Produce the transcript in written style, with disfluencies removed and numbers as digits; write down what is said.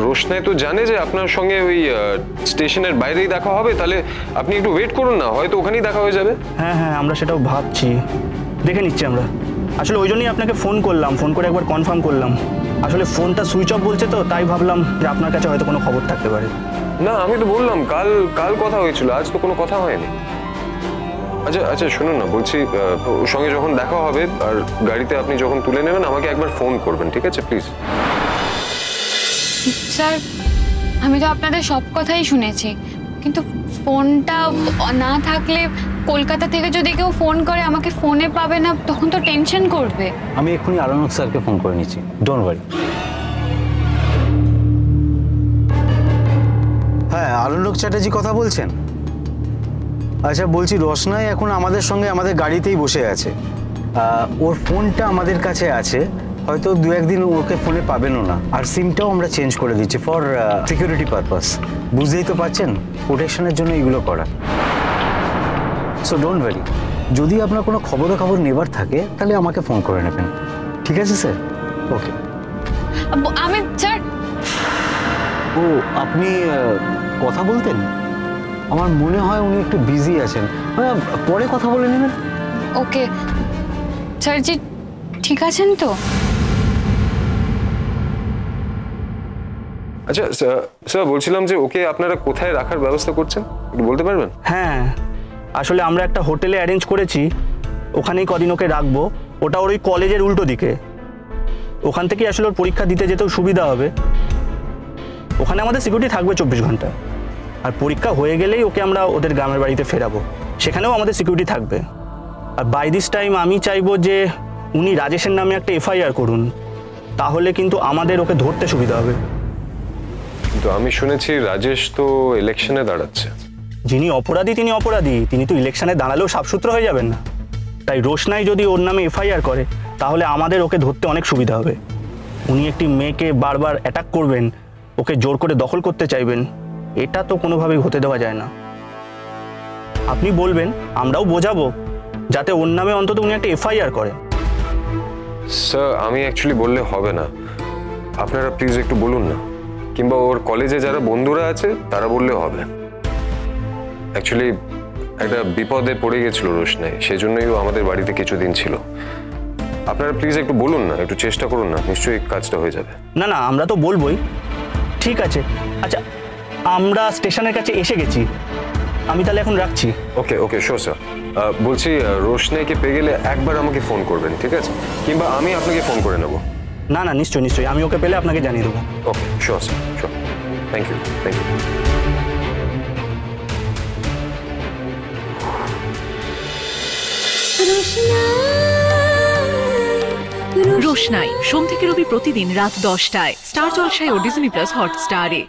রোশনাই তো জানে যে আপনার সঙ্গে ওই স্টেশনের বাইরেই দেখা হবে, তাহলে আপনি একটু ওয়েট করুন না, হয়তো ওখানেই দেখা হয়ে যাবে। হ্যাঁ হ্যাঁ, আমরা সেটাও ভাবছি, দেখে নিচ্ছি আমরা। আসলে ওই জন্যই আপনাকে ফোন করলাম, ফোন করে একবার কনফার্ম করলাম। আসলে ফোনটা সুইচ অফ বলছে তো, তাই ভাবলাম যে আপনার কাছে হয়তো কোনো খবর থাকতে পারে। না, আমি তো বললাম কাল কথা হয়েছিল, আজ তো কোনো কথা হয়নি। আচ্ছা আচ্ছা, শুনুন না, বলছি ওর সঙ্গে যখন দেখা হবে আর গাড়িতে আপনি যখন তুলে নেবেন আমাকে একবার ফোন করবেন, ঠিক আছে প্লিজ? স্যার, আমি তো আপনাদের সব কথাই শুনেছি, কিন্তু ফোনটা না থাকলে কলকাতা থেকে যদি কেউ ফোন করে আমাকে ফোনে পাবে না, তখন তো টেনশন করবে। আমি এক্ষুনি আরণ্যক স্যারকে ফোন করে নিচ্ছি, ডোন্ট ওয়ারি। হ্যাঁ, আরণ্যক চ্যাটার্জি কথা বলছেন? আচ্ছা, বলছি রোশনাই এখন আমাদের সঙ্গে আমাদের গাড়িতেই বসে আছে। ওর ফোনটা আমাদের কাছে আছে, হয়তো 2-1 দিন ওকে ফোনে পাবেনও না। আর সিমটাও আমরা চেঞ্জ করে দিচ্ছি ফর সিকিউরিটি পারপাস। বুঝতেই তো পারছেন, প্রোটেকশনের জন্য এগুলো করা। সো ডোন্ট ওয়ারি, যদি আপনার কোনো খবর নেবার থাকে তাহলে আমাকে ফোন করে নেবেন, ঠিক আছে স্যার? ওকে। আমি স্যার, ও আপনি কথা বলতেন? আমার মনে হয় উনি একটু বিজি আছেন, পরে কথা বলে নেবেন। ওকে স্যারজি, ঠিক আছেন তো? আচ্ছা স্যার, বলছিলাম যে ওকে আপনারা কোথায় রাখার ব্যবস্থা করছেন, একটু বলতে পারবেন? হ্যাঁ, আসলে আমরা একটা হোটেলে অ্যারেঞ্জ করেছি, ওখানেই কদিন ওকে রাখবো। ওটা ওর ওই কলেজের উল্টো দিকে, ওখান থেকেই আসলে ওর পরীক্ষা দিতে যেতেও সুবিধা হবে। ওখানে আমাদের সিকিউরিটি থাকবে 24 ঘন্টা, আর পরীক্ষা হয়ে গেলেই ওকে আমরা ওদের গ্রামের বাড়িতে ফেরাবো, সেখানেও আমাদের সিকিউরিটি থাকবে। আর বাই দিস টাইম আমি চাইবো যে উনি রাজেশের নামে একটা FIR করুন, তাহলে কিন্তু আমাদের ওকে ধরতে সুবিধা হবে। কিন্তু আমি শুনেছি রাজেশ তো ইলেকশনে দাঁড়াচ্ছে। যিনি অপরাধী তিনি অপরাধী, তিনি তো ইলেকশনে দাঁড়ালেও সাফসূত্র হয়ে যাবেন না। তাই রোশনাই যদি ওর নামে FIR করে তাহলে আমাদের ওকে ধরতে অনেক সুবিধা হবে। উনি একটি মেয়েকে বারবার অ্যাটাক করবেন, ওকে জোর করে দখল করতে চাইবেন, এটা তো কোনোভাবেই হতে দেওয়া যায় না। আপনি বলবেন, আমরাও বোঝাবো, যাতে ওর নামে অন্তত উনি একটা FIR করে। স্যার, আমি অ্যাকচুয়ালি বললে হবে না, আপনারা প্লিজ একটু বলুন না, কিংবা ওর কলেজে যারা বন্ধুরা আছে তারা বললেও হবে। অ্যাকচুয়ালি একটা বিপদে পড়ে গেছিল রোশনাই, সেজন্যই ও আমাদের বাড়িতে কিছুদিন ছিল। আপনারা প্লিজ একটু বলুন না, একটু চেষ্টা করুন না, নিশ্চয়ই কাজটা হয়ে যাবে। না না, আমরা তো বলবোই, ঠিক আছে। আচ্ছা, আমরা স্টেশনের কাছে এসে গেছি, আমি তাহলে এখন রাখছি। ওকে ওকে, শিওর স্যার। বলছি রোশনাইকে পেয়ে গেলে একবার আমাকে ফোন করবেন, ঠিক আছে? কিংবা আমি আপনাকে ফোন করে নেব। না না, নিশ্চয়ই নিশ্চয়ই, আমি ওকে পেলে আপনাকে জানিয়ে দেবো। Okay, sure sir, sure. Thank you, thank you. Roshnai সোম থেকে রবি প্রতিদিন রাত 10টায় স্টার জলসায় ও ডিজনি প্লাস হটস্টারে।